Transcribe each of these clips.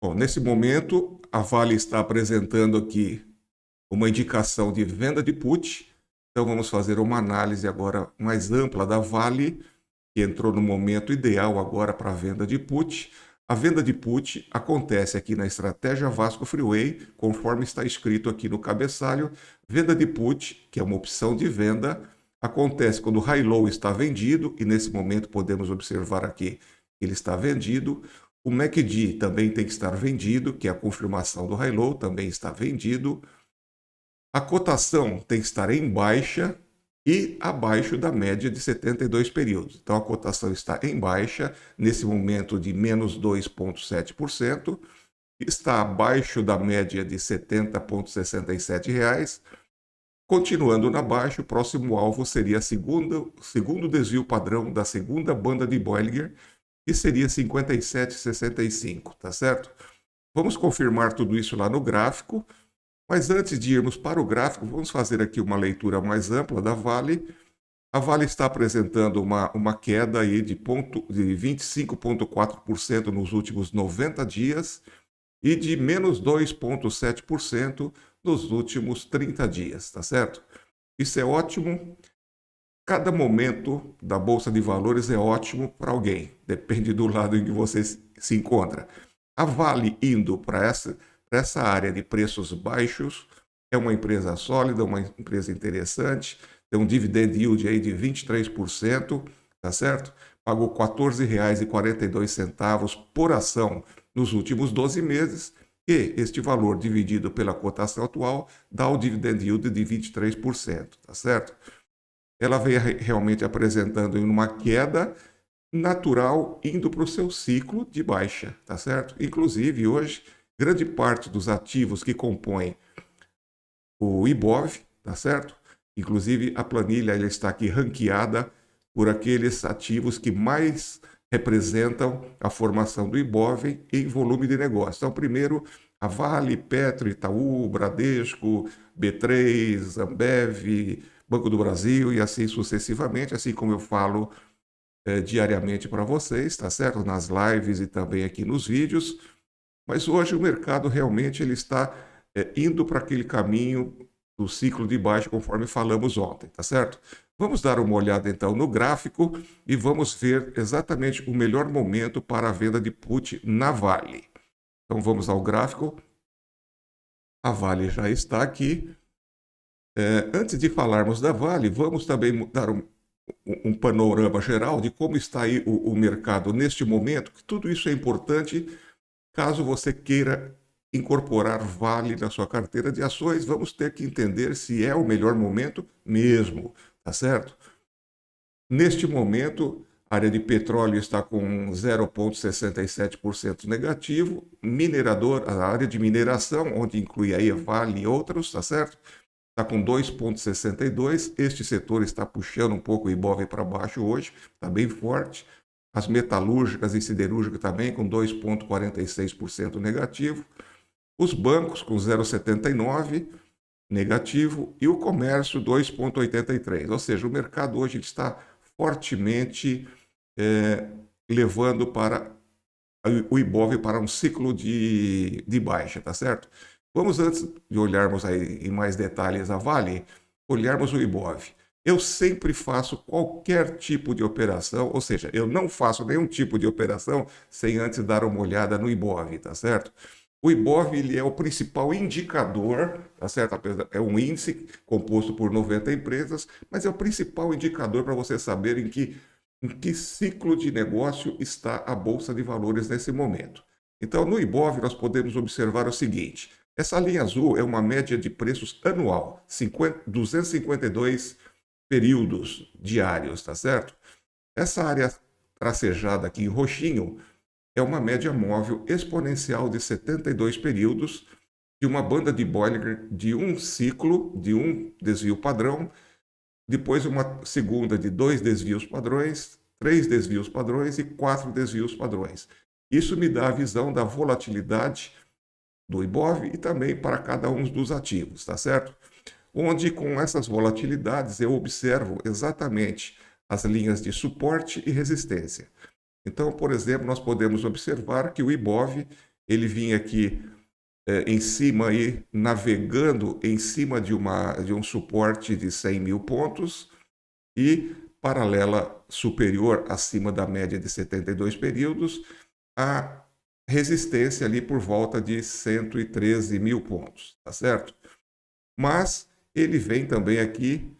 Bom, nesse momento, a Vale está apresentando aqui uma indicação de venda de put. Então, vamos fazer uma análise agora mais ampla da Vale, que entrou no momento ideal agora para a venda de put. A venda de put acontece aqui na estratégia Vasco Freeway, conforme está escrito aqui no cabeçalho. Venda de put, que é uma opção de venda, acontece quando o high-low está vendido, e nesse momento podemos observar aqui que ele está vendido. O MACD também tem que estar vendido, que é a confirmação do high-low, também está vendido. A cotação tem que estar em baixa e abaixo da média de 72 períodos. Então a cotação está em baixa, nesse momento de menos 2,7%, está abaixo da média de R$ 70,67. Continuando na baixa, o próximo alvo seria o segundo desvio padrão da segunda banda de Bollinger, que seria 57,65, tá certo? Vamos confirmar tudo isso lá no gráfico, mas antes de irmos para o gráfico, vamos fazer aqui uma leitura mais ampla da Vale. A Vale está apresentando uma queda aí de 25,4% nos últimos 90 dias e de menos 2,7% nos últimos 30 dias, tá certo? Isso é ótimo. Cada momento da Bolsa de Valores é ótimo para alguém, depende do lado em que você se encontra. A Vale indo para essa área de preços baixos é uma empresa sólida, uma empresa interessante, tem um dividend yield aí de 23%, tá certo? Pagou R$ 14,42 por ação nos últimos 12 meses, e este valor dividido pela cotação atual dá o dividend yield de 23%, tá certo? Ela vem realmente apresentando uma queda natural indo para o seu ciclo de baixa, tá certo? Inclusive, hoje, grande parte dos ativos que compõem o IBOV, tá certo? Inclusive, a planilha ela está aqui ranqueada por aqueles ativos que mais representam a formação do IBOV em volume de negócio. Então, primeiro, a Vale, Petro, Itaú, Bradesco, B3, Ambev, Banco do Brasil e assim sucessivamente, assim como eu falo diariamente para vocês, tá certo? Nas lives e também aqui nos vídeos. Mas hoje o mercado realmente ele está indo para aquele caminho do ciclo de baixa, conforme falamos ontem, tá certo? Vamos dar uma olhada então no gráfico e vamos ver exatamente o melhor momento para a venda de put na Vale. Então vamos ao gráfico. A Vale já está aqui. Antes de falarmos da Vale, vamos também dar um panorama geral de como está aí o mercado neste momento, que tudo isso é importante caso você queira incorporar Vale na sua carteira de ações. Vamos ter que entender se é o melhor momento mesmo, tá certo? Neste momento, a área de petróleo está com 0,67% negativo, minerador, a área de mineração, onde inclui aí a Vale e outros, tá certo? Está com 2,62. Este setor está puxando um pouco o Ibov para baixo hoje, está bem forte. As metalúrgicas e siderúrgicas também com 2,46% negativo. Os bancos com 0,79% negativo e o comércio 2,83%. Ou seja, o mercado hoje está fortemente levando para o Ibov para um ciclo de baixa, tá certo? Vamos, antes de olharmos aí em mais detalhes a Vale, olharmos o Ibov. Eu sempre faço qualquer tipo de operação, ou seja, eu não faço nenhum tipo de operação sem antes dar uma olhada no Ibov, tá certo? O Ibov ele é o principal indicador, tá certo? É um índice composto por 90 empresas, mas é o principal indicador para você saber em que ciclo de negócio está a Bolsa de Valores nesse momento. Então, no Ibov, nós podemos observar o seguinte: essa linha azul é uma média de preços anual, 252 períodos diários, tá certo? Essa área tracejada aqui em roxinho é uma média móvel exponencial de 72 períodos de uma banda de Bollinger de um ciclo, de um desvio padrão, depois uma segunda de 2 desvios padrões, 3 desvios padrões e 4 desvios padrões. Isso me dá a visão da volatilidade do Ibov e também para cada um dos ativos, tá certo? Onde com essas volatilidades eu observo exatamente as linhas de suporte e resistência. Então, por exemplo, nós podemos observar que o Ibov ele vinha aqui em cima, aí, navegando em cima de um suporte de 100 mil pontos e paralela superior acima da média de 72 períodos, a resistência ali por volta de 113 mil pontos, tá certo? Mas ele vem também aqui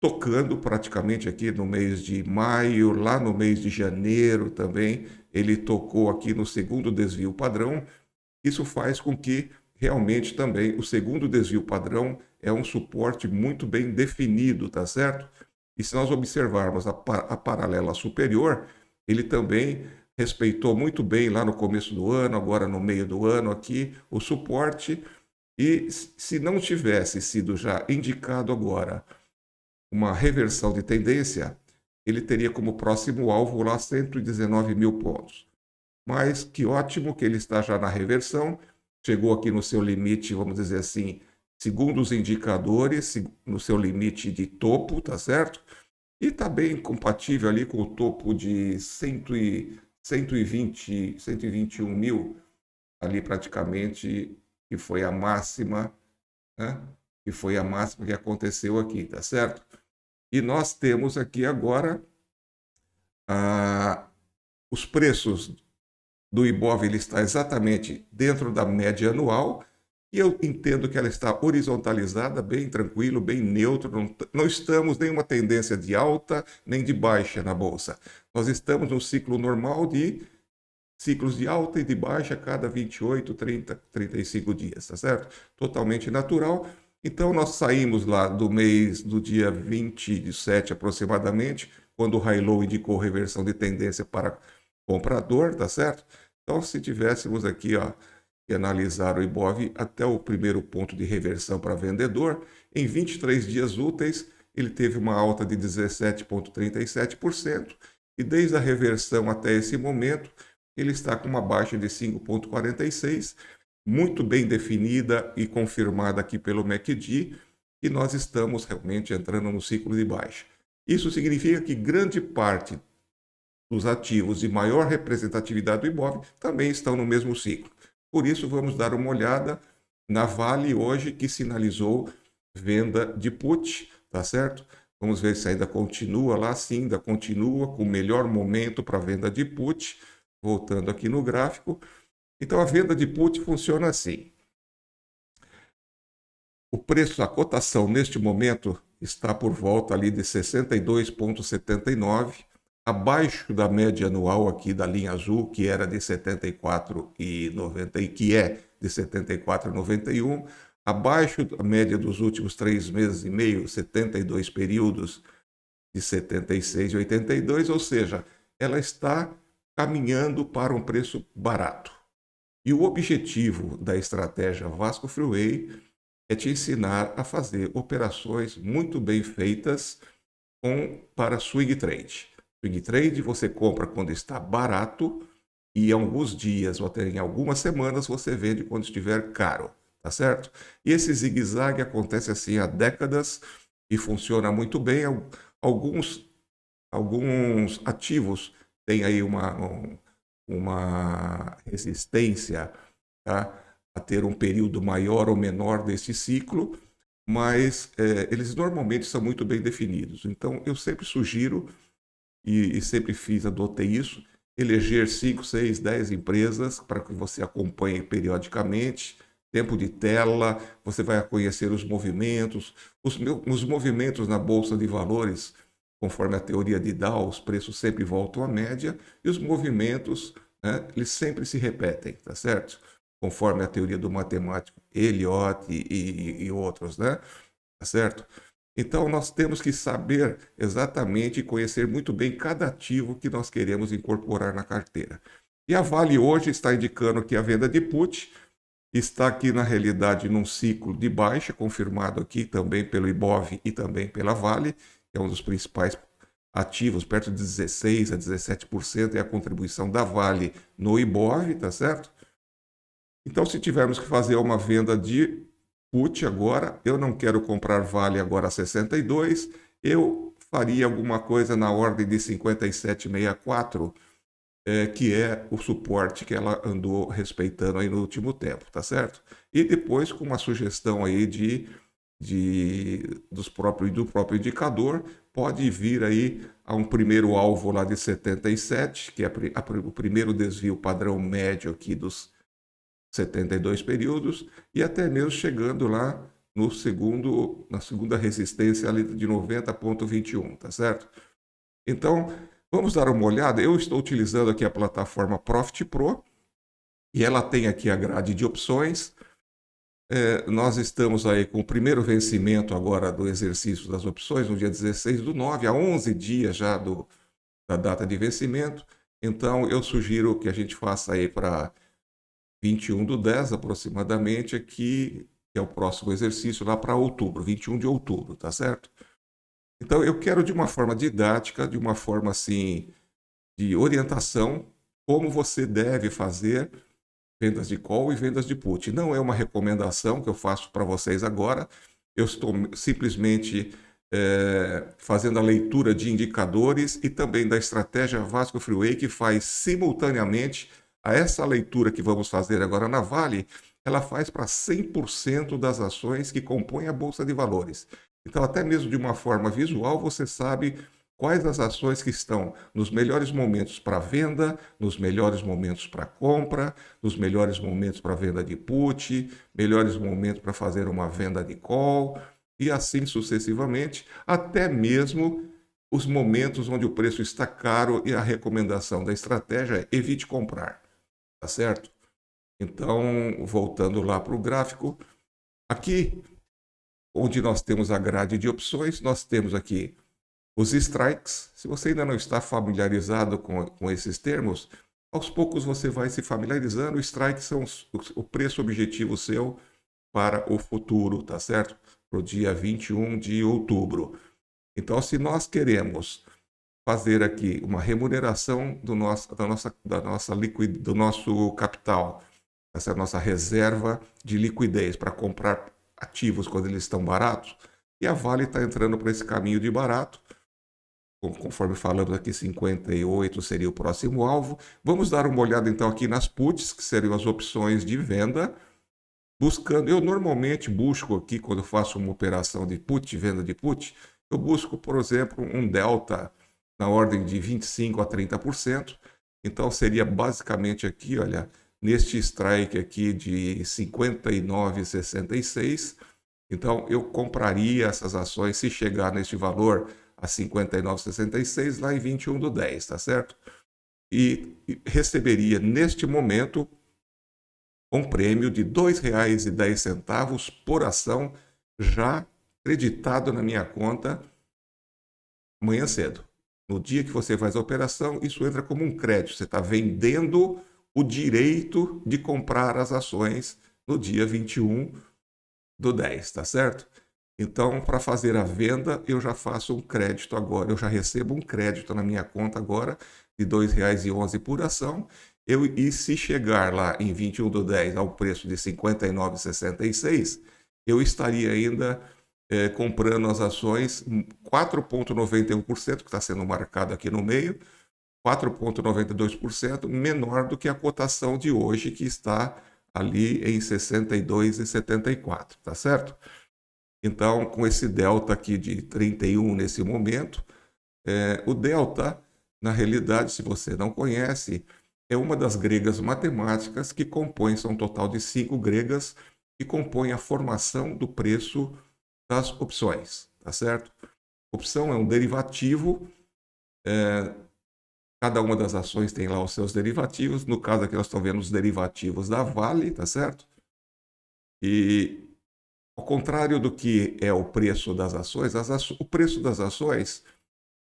tocando praticamente aqui no mês de maio, lá no mês de janeiro também, ele tocou aqui no segundo desvio padrão. Isso faz com que realmente também o segundo desvio padrão é um suporte muito bem definido, tá certo? E se nós observarmos a paralela superior, ele também respeitou muito bem lá no começo do ano, agora no meio do ano aqui, o suporte. E se não tivesse sido já indicado agora uma reversão de tendência, ele teria como próximo alvo lá 119 mil pontos. Mas que ótimo que ele está já na reversão, chegou aqui no seu limite, vamos dizer assim, segundo os indicadores, no seu limite de topo, tá certo? E está bem compatível ali com o topo de 121 mil, ali praticamente, que foi a máxima, né? Que foi a máxima que aconteceu aqui, tá certo? E nós temos aqui agora os preços do Ibov, ele está exatamente dentro da média anual, e eu entendo que ela está horizontalizada, bem tranquilo, bem neutro, não estamos nenhuma tendência de alta nem de baixa na Bolsa. Nós estamos num ciclo normal de ciclos de alta e de baixa a cada 28, 30, 35 dias, tá certo? Totalmente natural. Então, nós saímos lá do dia 27 aproximadamente, quando o High Low indicou reversão de tendência para comprador, tá certo? Então, se tivéssemos aqui, ó, que analisar o Ibov até o primeiro ponto de reversão para vendedor, em 23 dias úteis, ele teve uma alta de 17,37%, e desde a reversão até esse momento, ele está com uma baixa de 5,46%, muito bem definida e confirmada aqui pelo MACD, e nós estamos realmente entrando no ciclo de baixa. Isso significa que grande parte dos ativos de maior representatividade do Ibov também estão no mesmo ciclo. Por isso, vamos dar uma olhada na Vale hoje, que sinalizou venda de put, tá certo? Vamos ver se ainda continua lá, sim, ainda continua com o melhor momento para venda de put, voltando aqui no gráfico. Então, a venda de put funciona assim. O preço, a cotação neste momento está por volta ali de 62,79, abaixo da média anual aqui da linha azul, que era de 74,90, que é de 74,91, abaixo da média dos últimos 3 meses e meio, 72 períodos de 76,82, ou seja, ela está caminhando para um preço barato. E o objetivo da estratégia Vasco Freeway é te ensinar a fazer operações muito bem feitas para swing trade. Swing trade você compra quando está barato e em alguns dias ou até em algumas semanas você vende quando estiver caro, tá certo? E esse zigue-zague acontece assim há décadas e funciona muito bem. Alguns ativos têm aí uma resistência, tá, a ter um período maior ou menor desse ciclo, mas eles normalmente são muito bem definidos. Então, eu sempre sugiro, e sempre adotei isso, eleger 5, 6, 10 empresas para que você acompanhe periodicamente, tempo de tela, você vai conhecer os movimentos. Os movimentos na Bolsa de Valores, conforme a teoria de Dow, os preços sempre voltam à média, e os movimentos, né, eles sempre se repetem, tá certo? Conforme a teoria do matemático Elliott e outros, né? Tá certo? Então, nós temos que saber exatamente e conhecer muito bem cada ativo que nós queremos incorporar na carteira. E a Vale hoje está indicando que a venda de put está aqui, na realidade, num ciclo de baixa, confirmado aqui também pelo Ibov e também pela Vale, que é um dos principais ativos, perto de 16% a 17% é a contribuição da Vale no Ibov, tá certo? Então, se tivermos que fazer uma venda de put agora, eu não quero comprar Vale agora a 62, eu faria alguma coisa na ordem de 57,64, que é o suporte que ela andou respeitando aí no último tempo, tá certo? E depois com uma sugestão aí do próprio indicador, pode vir aí a um primeiro alvo lá de 77, que é o primeiro desvio padrão médio aqui dos 72 períodos, e até mesmo chegando lá na segunda resistência ali de 90,21, tá certo? Então, vamos dar uma olhada. Eu estou utilizando aqui a plataforma Profit Pro e ela tem aqui a grade de opções. Nós estamos aí com o primeiro vencimento agora do exercício das opções, no dia 16/9, há 11 dias já da data de vencimento. Então, eu sugiro que a gente faça aí para 21/10 aproximadamente, aqui, que é o próximo exercício, lá para outubro, 21 de outubro, tá certo? Então, eu quero de uma forma didática, de uma forma assim, de orientação, como você deve fazer vendas de call e vendas de put. Não é uma recomendação que eu faço para vocês agora, eu estou simplesmente fazendo a leitura de indicadores e também da estratégia Vasco Freeway, que faz simultaneamente a essa leitura que vamos fazer agora na Vale, ela faz para 100% das ações que compõem a Bolsa de Valores. Então, até mesmo de uma forma visual, você sabe quais as ações que estão nos melhores momentos para venda, nos melhores momentos para compra, nos melhores momentos para venda de put, melhores momentos para fazer uma venda de call, e assim sucessivamente, até mesmo os momentos onde o preço está caro e a recomendação da estratégia é evite comprar, tá certo? Então, voltando lá para o gráfico, aqui onde nós temos a grade de opções, nós temos aqui os strikes. Se você ainda não está familiarizado com esses termos, aos poucos você vai se familiarizando. Os strikes são o preço objetivo seu para o futuro, tá certo? Para o dia 21 de outubro. Então, se nós queremos fazer aqui uma remuneração do nosso capital, essa nossa reserva de liquidez para comprar ativos quando eles estão baratos, e a Vale está entrando para esse caminho de barato, conforme falamos aqui, 58 seria o próximo alvo. Vamos dar uma olhada então aqui nas puts, que seriam as opções de venda. Eu normalmente busco aqui, quando eu faço uma operação de put, venda de put, eu busco, por exemplo, um delta na ordem de 25% a 30%. Então seria basicamente aqui, olha, neste strike aqui de 59,66. Então eu compraria essas ações se chegar neste valor a 59,66 lá em 21/10, tá certo? E receberia neste momento um prêmio de R$ 2,10 por ação já creditado na minha conta amanhã cedo. No dia que você faz a operação, isso entra como um crédito. Você está vendendo o direito de comprar as ações no dia 21/10, tá certo? Então, para fazer a venda, eu já faço um crédito agora, eu já recebo um crédito na minha conta agora de R$ 2,11 por ação. E se chegar lá em 21/10 ao preço de 59,66, eu estaria ainda comprando as ações 4,91%, que está sendo marcado aqui no meio, 4,92% menor do que a cotação de hoje, que está ali em 62,74, tá certo? Então, com esse delta aqui de 31 nesse momento, o delta, na realidade, se você não conhece, é uma das gregas matemáticas que compõem, são um total de 5 gregas, que compõem a formação do preço das opções, tá certo? Opção é um derivativo, cada uma das ações tem lá os seus derivativos, no caso aqui nós estamos vendo os derivativos da Vale, tá certo? E ao contrário do que é o preço das ações, o preço das ações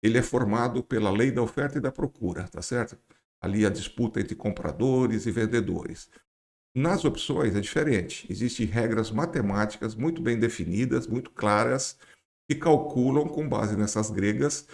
ele é formado pela lei da oferta e da procura, tá certo? Ali a disputa entre compradores e vendedores. Nas opções é diferente. Existem regras matemáticas muito bem definidas, muito claras, que calculam com base nessas gregas,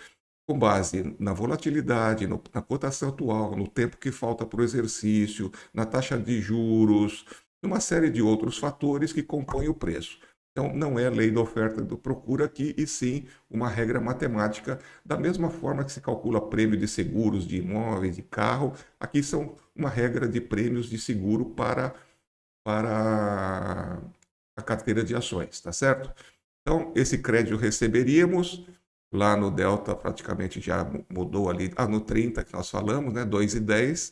com base na volatilidade, na cotação atual, no tempo que falta para o exercício, na taxa de juros, uma série de outros fatores que compõem o preço. Então, não é lei da oferta e da procura aqui, e sim uma regra matemática, da mesma forma que se calcula prêmio de seguros de imóveis, de carro, aqui são uma regra de prêmios de seguro para a carteira de ações, tá certo? Então, esse crédito receberíamos, lá no Delta praticamente já mudou ali, no 30 que nós falamos, né, 2,10,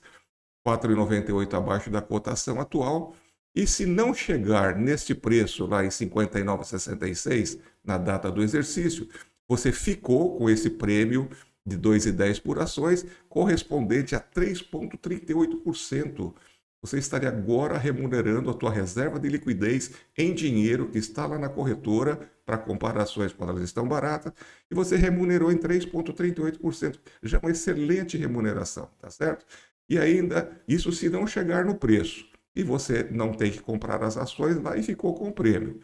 4,98 abaixo da cotação atual. E se não chegar neste preço lá em 59,66 na data do exercício, você ficou com esse prêmio de 2,10 por ações, correspondente a 3,38%. Você estaria agora remunerando a tua reserva de liquidez em dinheiro que está lá na corretora para comprar ações quando elas estão baratas, e você remunerou em 3,38%. Já é uma excelente remuneração, tá certo? E ainda, isso se não chegar no preço. E você não tem que comprar as ações lá e ficou com o prêmio.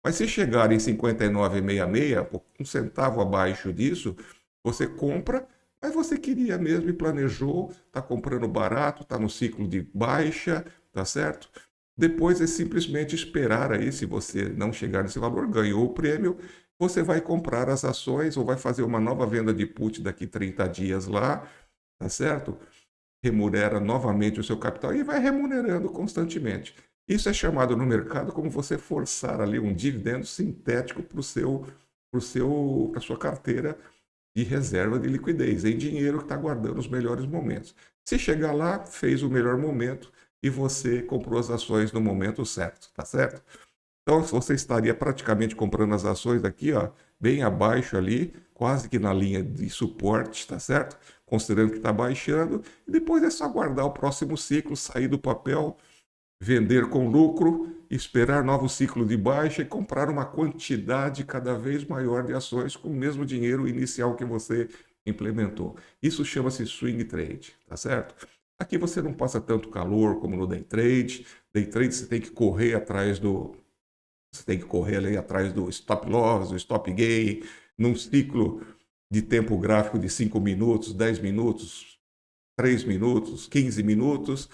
Mas se chegar em 59,66, um centavo abaixo disso, você compra, mas você queria mesmo e planejou, está comprando barato, está no ciclo de baixa, tá certo? Depois é simplesmente esperar aí, se você não chegar nesse valor, ganhou o prêmio, você vai comprar as ações ou vai fazer uma nova venda de put daqui 30 dias lá, tá certo? Remunera novamente o seu capital e vai remunerando constantemente. Isso é chamado no mercado como você forçar ali um dividendo sintético para a sua carteira de reserva de liquidez, em dinheiro que está guardando os melhores momentos. Se chegar lá, fez o melhor momento e você comprou as ações no momento certo, tá certo? Então, você estaria praticamente comprando as ações aqui, ó, bem abaixo ali, quase que na linha de suporte, tá certo? Considerando que está baixando, e depois é só aguardar o próximo ciclo, sair do papel, vender com lucro, esperar novo ciclo de baixa e comprar uma quantidade cada vez maior de ações com o mesmo dinheiro inicial que você implementou. Isso chama-se swing trade, tá certo? Aqui você não passa tanto calor como no day trade. Day trade você tem que correr atrás você tem que correr ali atrás do stop loss, do stop gain, num ciclo de tempo gráfico de 5 minutos, 10 minutos, 3 minutos, 15 minutos.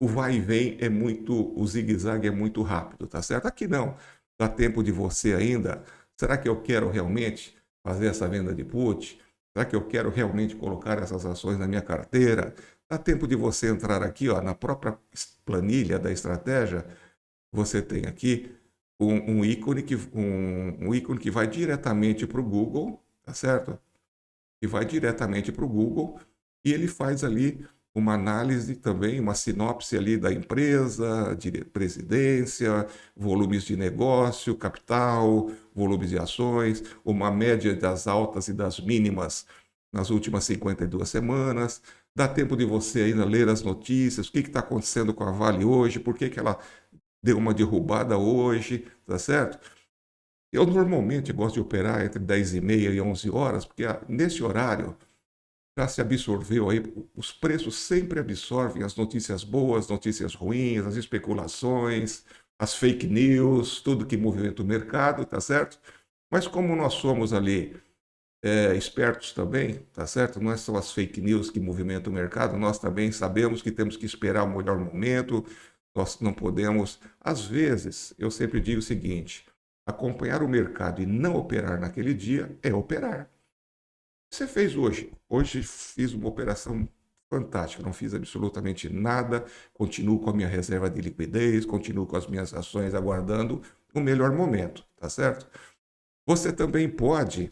O vai e vem é muito, o zigue-zague é muito rápido, tá certo? Aqui não, dá tempo de você ainda. Será que eu quero realmente fazer essa venda de put? Será que eu quero realmente colocar essas ações na minha carteira? Dá tempo de você entrar aqui, ó, na própria planilha da estratégia. Você tem aqui um ícone que vai diretamente para o Google, tá certo? E vai diretamente para o Google e ele faz ali uma análise também, uma sinopse ali da empresa, de presidência, volumes de negócio, capital, volumes de ações, uma média das altas e das mínimas nas últimas 52 semanas. Dá tempo de você ainda ler as notícias, o que está acontecendo com a Vale hoje, por que ela deu uma derrubada hoje, tá certo? Eu normalmente gosto de operar entre 10h30 e 11 horas, porque nesse horário já se absorveu aí, os preços sempre absorvem as notícias boas, notícias ruins, as especulações, as fake news, tudo que movimenta o mercado, tá certo? Mas como nós somos ali espertos também, tá certo? Não é só as fake news que movimentam o mercado, nós também sabemos que temos que esperar o melhor momento, nós não podemos. Às vezes, eu sempre digo o seguinte: acompanhar o mercado e não operar naquele dia é operar. Você fez hoje? Hoje fiz uma operação fantástica, não fiz absolutamente nada, continuo com a minha reserva de liquidez, continuo com as minhas ações aguardando o melhor momento, tá certo? Você também pode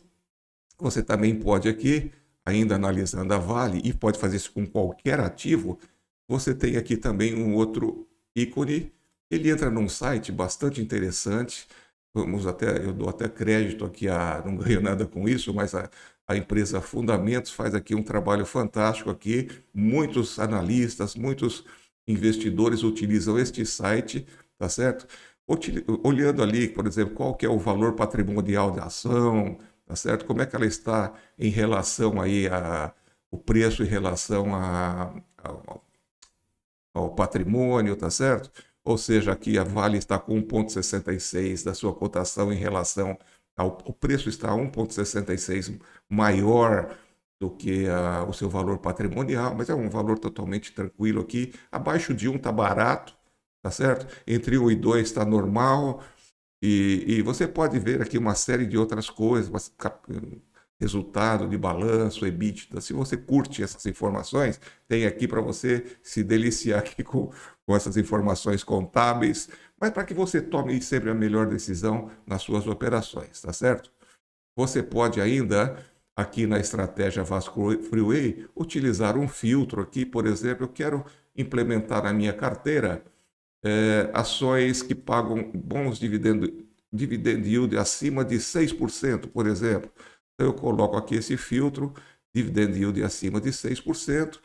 aqui, ainda analisando a Vale, e pode fazer isso com qualquer ativo, você tem aqui também um outro ícone, ele entra num site bastante interessante, eu dou até crédito aqui, não ganho nada com isso, mas a empresa Fundamentos faz aqui um trabalho fantástico aqui, muitos analistas, muitos investidores utilizam este site, tá certo? Olhando ali, por exemplo, qual que é o valor patrimonial da ação, tá certo? Como é que ela está em relação aí o preço em relação ao patrimônio, tá certo? Ou seja, aqui a Vale está com 1,66 da sua cotação em relação o preço está 1,66 maior do que o seu valor patrimonial, mas é um valor totalmente tranquilo aqui. Abaixo de 1 está barato, tá certo? Entre 1 e 2 está normal. E você pode ver aqui uma série de outras coisas, resultado de balanço, EBITDA. Se você curte essas informações, tem aqui para você se deliciar aqui com essas informações contábeis, mas para que você tome sempre a melhor decisão nas suas operações, tá certo? Você pode ainda, aqui na estratégia Vasco Freeway, utilizar um filtro aqui, por exemplo, eu quero implementar na minha carteira ações que pagam bons dividend yield acima de 6%, por exemplo. Então, eu coloco aqui esse filtro, dividend yield acima de 6%.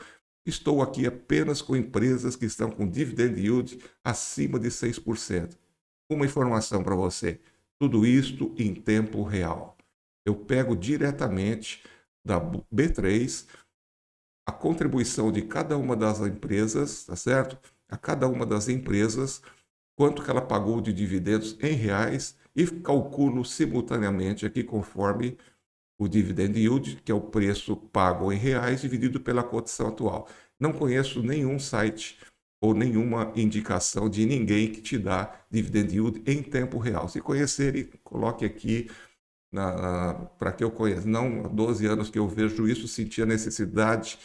Estou aqui apenas com empresas que estão com dividend yield acima de 6%. Uma informação para você, tudo isto em tempo real. Eu pego diretamente da B3 a contribuição de cada uma das empresas, tá certo? A cada uma das empresas, quanto que ela pagou de dividendos em reais e calculo simultaneamente aqui conforme o dividend yield, que é o preço pago em reais dividido pela cotação atual. Não conheço nenhum site ou nenhuma indicação de ninguém que te dá dividend yield em tempo real. Se conhecerem, coloque aqui para que eu conheça. Não há 12 anos que eu vejo isso, senti a necessidade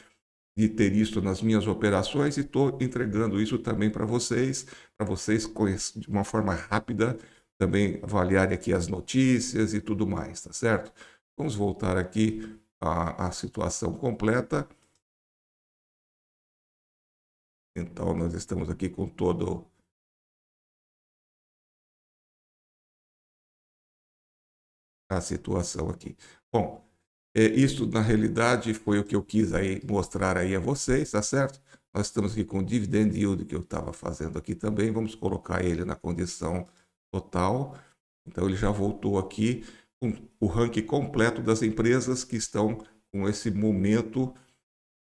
de ter isso nas minhas operações e estou entregando isso também para vocês de uma forma rápida, também avaliarem aqui as notícias e tudo mais, tá certo? Vamos voltar aqui à situação completa. Então, nós estamos aqui com todo a situação aqui. Bom, isso na realidade foi o que eu quis aí mostrar aí a vocês, tá certo? Nós estamos aqui com o dividend yield que eu estava fazendo aqui também. Vamos colocar ele na condição total. Então, ele já voltou aqui com o ranking completo das empresas que estão com esse momento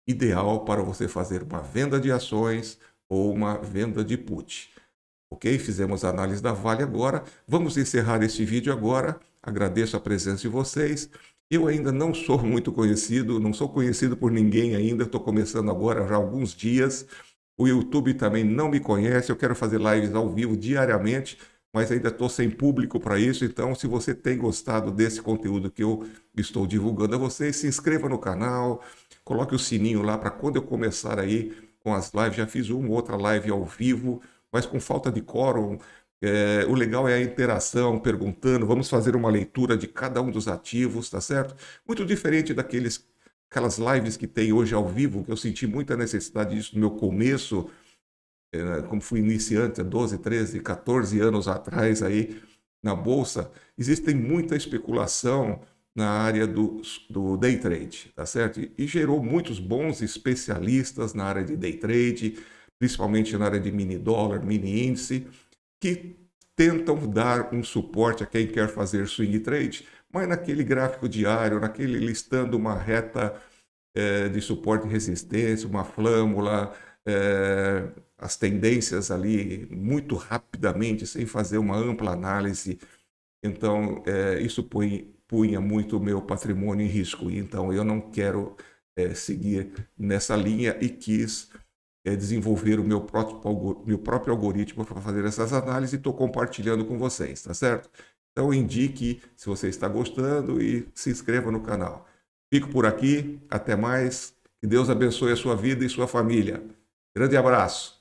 ideal para você fazer uma venda de ações ou uma venda de put. Ok? Fizemos a análise da Vale agora. Vamos encerrar este vídeo agora. Agradeço a presença de vocês. Eu ainda não sou muito conhecido, não sou conhecido por ninguém ainda. Estou começando agora já há alguns dias. O YouTube também não me conhece. Eu quero fazer lives ao vivo diariamente, mas ainda estou sem público para isso. Então, se você tem gostado desse conteúdo que eu estou divulgando a vocês, se inscreva no canal, coloque o sininho lá para quando eu começar aí com as lives. Já fiz uma ou outra live ao vivo, mas com falta de quórum. O legal é a interação, perguntando, vamos fazer uma leitura de cada um dos ativos, tá certo? Muito diferente aquelas lives que tem hoje ao vivo, que eu senti muita necessidade disso no meu começo, como fui iniciante há 12, 13, 14 anos atrás aí na Bolsa, existem muita especulação na área do day trade, tá certo? E gerou muitos bons especialistas na área de day trade, principalmente na área de mini dólar, mini índice, que tentam dar um suporte a quem quer fazer swing trade, mas naquele gráfico diário, naquele listando uma reta de suporte e resistência, uma flâmula, as tendências ali muito rapidamente, sem fazer uma ampla análise. Então, isso punha muito o meu patrimônio em risco. Então, eu não quero seguir nessa linha e quis desenvolver o meu próprio algoritmo para fazer essas análises e estou compartilhando com vocês, tá certo? Então, indique se você está gostando e se inscreva no canal. Fico por aqui, até mais. Que Deus abençoe a sua vida e sua família. Grande abraço.